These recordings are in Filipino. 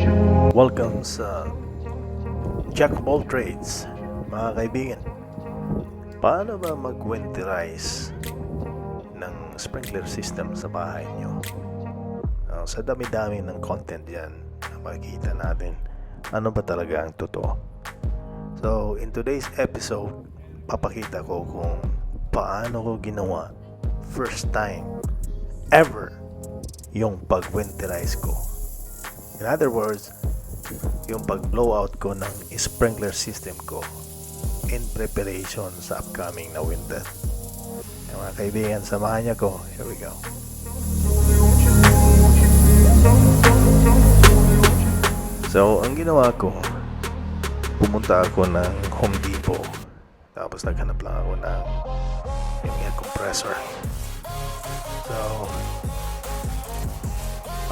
Welcome sa Jack of all Trades, mga kaibigan. Paano ba mag-winterize ng sprinkler system sa bahay nyo? Sa dami-dami ng content yan na makikita natin, ano ba talaga ang totoo? So, in today's episode, papakita ko kung paano ko ginawa first time ever yung pag-winterize ko. In other words, yung pag-blowout ko ng sprinkler system ko in preparation sa upcoming na winter. Yung mga kaibigan, samahan niyo ko. Here we go. So, ang ginawa ko, pumunta ako ng Home Depot. Tapos naghanap lang ako ng yung air compressor. So,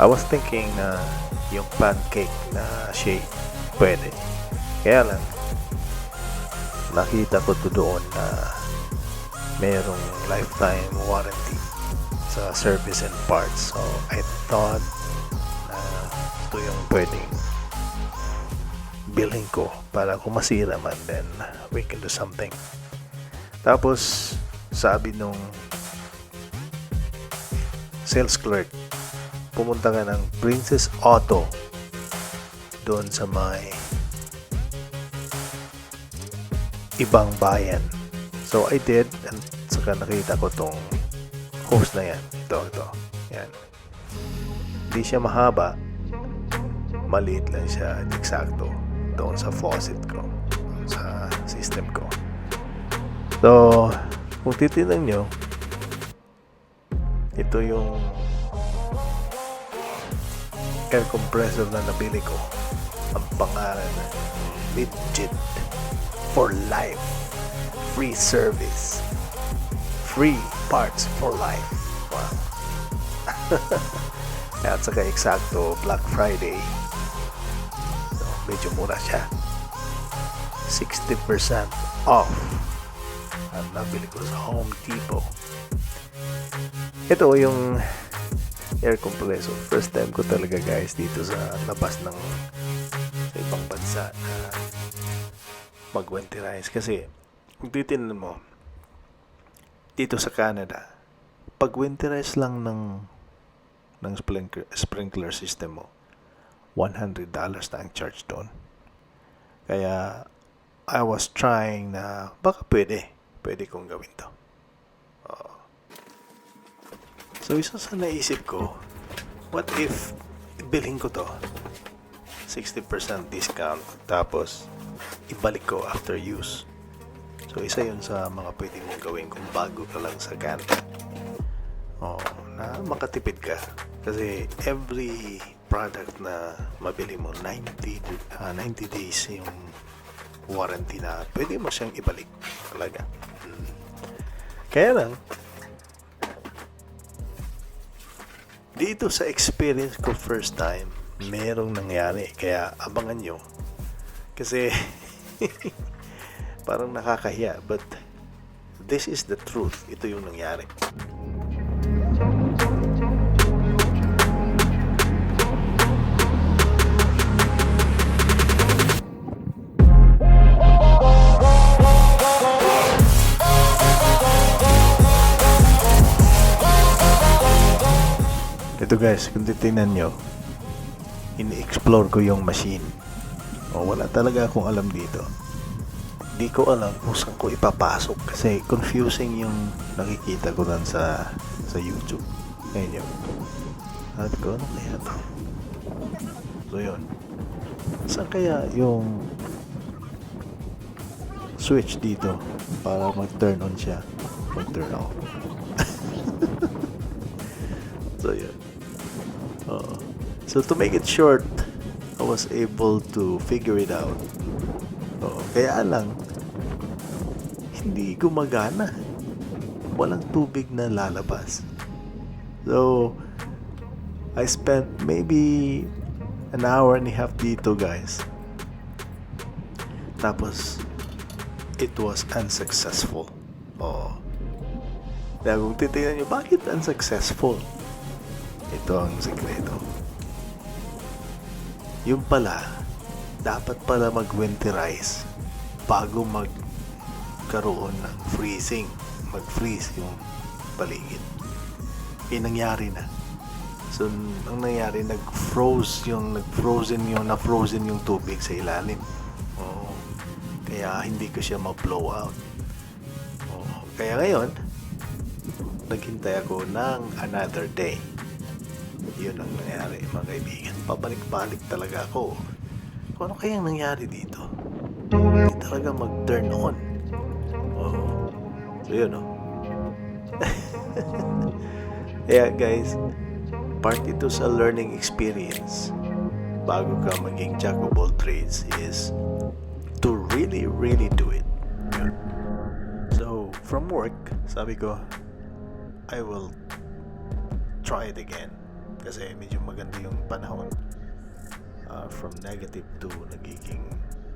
I was thinking na yung pancake na shape pwede. Kaya lang nakita ko doon na merong lifetime warranty sa service and parts. So I thought na ito yung pwedeng bilhin ko para kung masira man, then we can do something. Tapos sabi nung sales clerk, pumunta ka ng Princess Auto doon sa may ibang bayan. So I did, and saka nakita ko tong hose na yan. Ito. Yan. Hindi siya mahaba. Maliit lang siya, eksakto doon sa faucet ko, sa system ko. So, kung titignan nyo, ito yung air compressor na nabili ko. Ang pangalan, legit for life, free service, free parts for life. Wow. At saka eksakto Black Friday, so medyo mura siya, 60% off. Ang nabili ko sa Home Depot. Ito yung air compressor. First time ko talaga, guys, dito sa labas ng ibang bansa na mag-winterize. Kasi kung titignan mo dito sa Canada, pag winterize lang ng sprinkler system mo, $100 na ang charge doon. Kaya I was trying na baka pwede kong gawin to. So, isa sa naisip ko, what if bilhin ko to 60% discount, tapos ibalik ko after use. So, isa yun sa mga pwede mong gawin kung bago ka lang sa Canada. Na makatipid ka. Kasi every product na mabili mo, 90 days yung warranty na pwede mo siyang ibalik talaga. Kaya lang, dito sa experience ko first time, merong nangyari. Kaya abangan nyo. Kasi parang nakakahiya. But this is the truth. Ito yung nangyari. Ito, guys, kung titignan nyo, ini-explore ko yung machine. Wala talaga akong alam dito. Di ko alam kung saan ko ipapasok kasi confusing yung nakikita ko lang sa YouTube. Ngayon yun. Sabi ko, ano kaya to? So yun. Saan kaya yung switch dito para mag-turn on siya, mag-turn off? So yun. So to make it short, I was able to figure it out. Kaya lang, hindi gumagana. Walang tubig na lalabas. So, I spent maybe an hour and a half dito, guys. Tapos, it was unsuccessful. Kaya kung titignan nyo, bakit unsuccessful? Ito ang sekreto. Yung pala, dapat pala mag-winterize bago magkaroon ng freezing. Mag-freeze yung paligid. Nangyari na. So, ang nangyari, na-frozen yung tubig sa ilalim. Oo. Kaya hindi ko siya ma-blow out. Oo. Kaya ngayon, naghintay ako ng another day. Yun ang nangyari, mga kaibigan. Pabalik-balik talaga ako. Kung ano kayang nangyari dito? Hindi talaga mag-turn on. Oo. So, yun, no? Kaya, guys, part ito sa learning experience bago ka maging jack of all trades is to really, really do it. Yun. So, from work, sabi ko, I will try it again. Kasi medyo maganda yung panahon, from negative to nagiging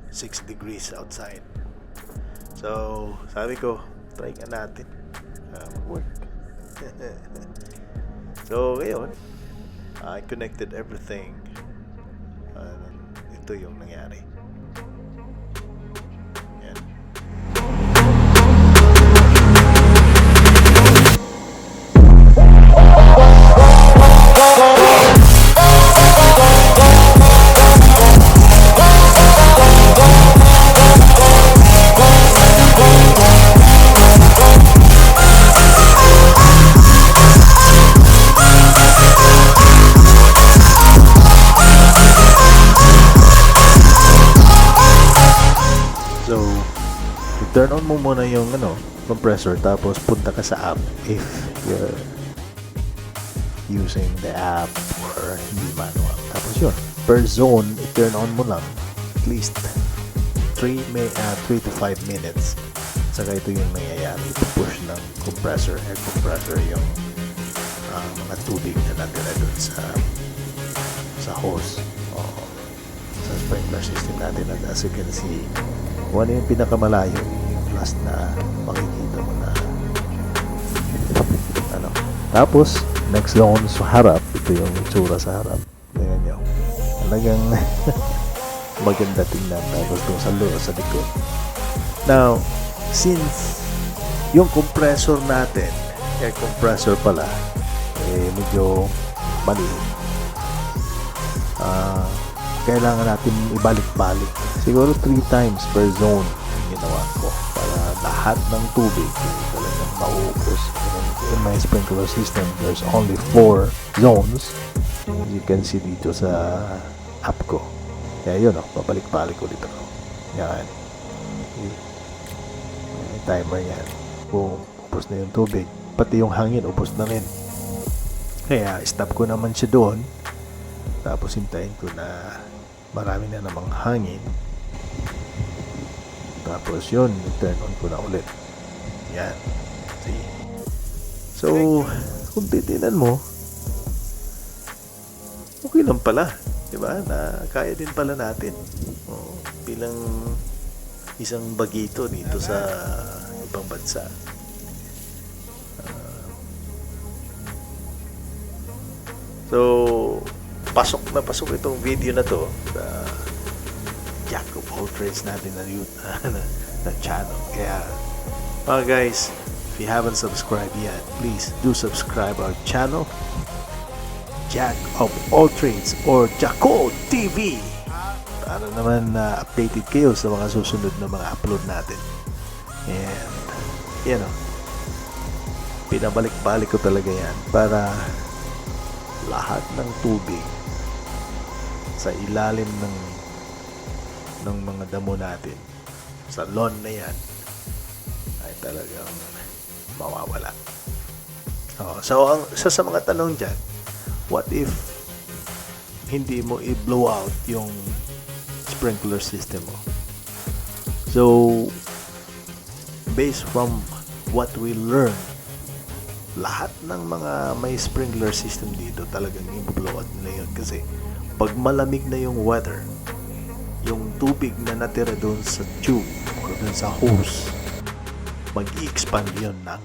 6 degrees outside. So, sabi ko, try nga natin work. So, ngayon, I connected everything. Ito yung nangyari. Yan. Turn on mo muna yung compressor, tapos punta ka sa app if you're using the app or hindi manual. Tapos yun, per zone, turn on mo lang at least 3 to 5 minutes. Saka ito yung nangyayari, push ng compressor, air compressor, yung mga tubig na natira dun sa hose o sa sprinkler system natin. At as you can see, kung ano yung pinakamalayo, last na makikita mo na tapos next zone sa harap, ito yung itsura sa harap. Tingnan nyo, talagang maganda tingnan. Tapos doon sa loob, sa likod. Now, since yung compressor natin, air compressor pala, medyo maliit, kailangan natin ibalik-balik siguro 3 times per zone yung ginawa ko para lahat ng tubig talagang mauubos. In my sprinkler system, there's only 4 zones, as you can see dito sa app ko. Kaya yun, babalik-balik ulit ako. Yan, may timer yan. Kung ubos na yung tubig, pati yung hangin ubos na rin. Kaya stop ko naman siya doon, tapos hintayin ko na marami na namang hangin, tapos yun, turn on ko na ulit. Yan, see? So, kung titinan mo, okay lang pala, diba? Na kaya din pala natin, bilang isang bagito dito sa ibang bansa. So, pasok na pasok itong video na to sa jack of all trades natin na channel. Kaya mga guys, if you haven't subscribed yet, please do subscribe our channel, Jack of All Trades or Jacko TV, para naman updated kayo sa mga susunod na mga upload natin. And pinabalik-balik ko talaga yan para lahat ng tubig sa ilalim ng mga damo natin, sa lawn na yan, ay talagang mawawala. So ang isa sa mga tanong dyan, what if hindi mo i-blow out yung sprinkler system mo? So based from what we learned, lahat ng mga may sprinkler system dito talagang i-blow out nila yun. Kasi pag malamig na yung weather, yung tubig na natira doon sa tube o doon sa hose, mag-i-expand yun ng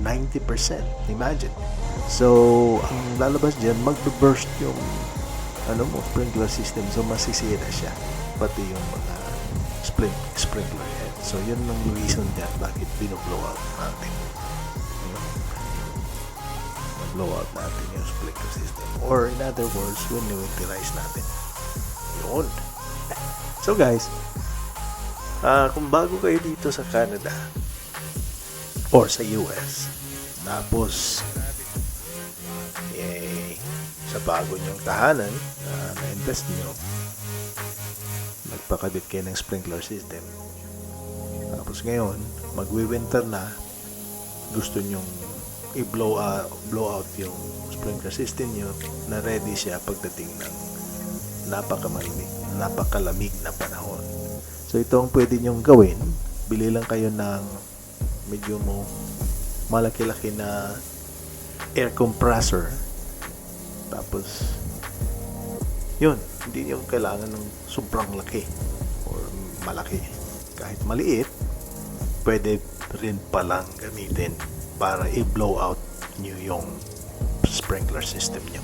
90%. Imagine. So ang lalabas dyan, mag-burst yung sprinkler system, so masisira siya, pati yung mga sprinkler head. So yun ang reason dyan bakit binoblow out natin, blow out natin yung sprinkler system, or in other words, winterize natin yun. So guys, kung bago kayo dito sa Canada or sa US, tapos sa bago nyong tahanan na-invest nyo, nagpakabit kayo ng sprinkler system, tapos ngayon magwi-winter na, gusto nyong blow out yung sprinkler system nyo na ready siya pagdating ng napakalamig na panahon. So ito ang pwede nyong gawin. Bili lang kayo ng medyo malaki-laki na air compressor, tapos yun, hindi nyo kailangan ng sobrang laki or malaki. Kahit maliit, pwede rin palang gamitin para i-blow out nyo yung sprinkler system nyo.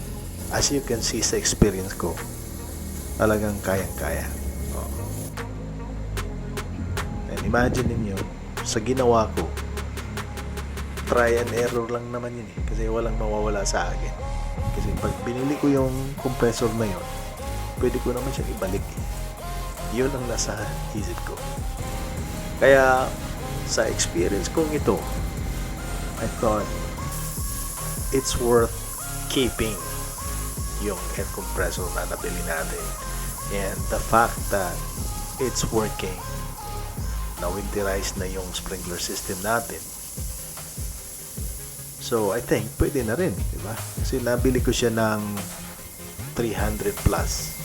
As you can see sa experience ko, talagang kayang-kaya. And imagine niyo sa ginawa ko, try and error lang naman yun kasi walang mawawala sa akin. Kasi pag binili ko yung compressor na yun, pwede ko naman siyang ibalik. Yun ang nasa isip ko. Kaya sa experience kong ito, I thought it's worth keeping yung air compressor na nabili natin, and the fact that it's working, na winterize na yung sprinkler system natin. So I think pwede na rin, diba? Kasi nabili ko siya ng 300 plus,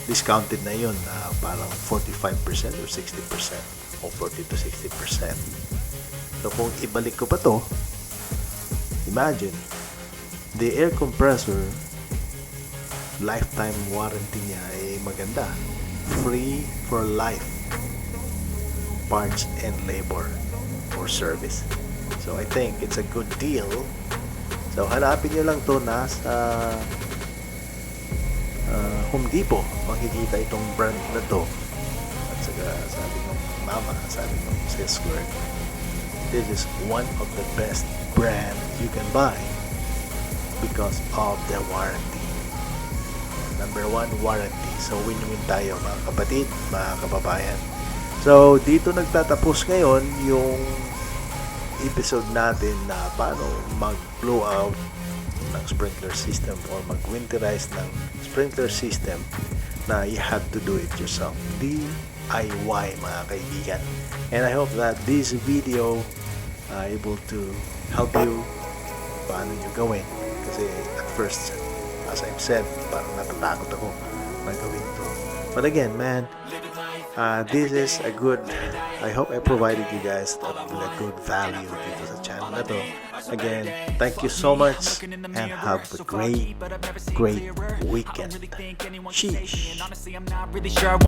discounted na yun, parang 45% or 60% o 40 to 60%. So kung ibalik ko pa to, imagine, the air compressor lifetime warranty niya ay maganda, free for life, parts and labor or service. So I think it's a good deal. So hanapin nyo lang to nasa Home Depot, makikita itong brand na to. At saka sabi ng mama, sabi ng sales clerk, this is one of the best brand you can buy because of the warranty. Number 1, warranty. So win-win tayo mga kapatid, mga kababayan. So dito nagtatapos ngayon yung episode natin na paano mag-blow out ng sprinkler system or mag-winterize ng sprinkler system na you have to do it yourself. DIY mga kaibigan. And I hope that this video able to help you paano nyo gawin. Kasi at first, as I've said, parang natatakot ako na gawin ito. But again, man, this is a good, I hope I provided you guys a good value dito sa channel na to. Again, thank you so much and have a great weekend. Sheesh.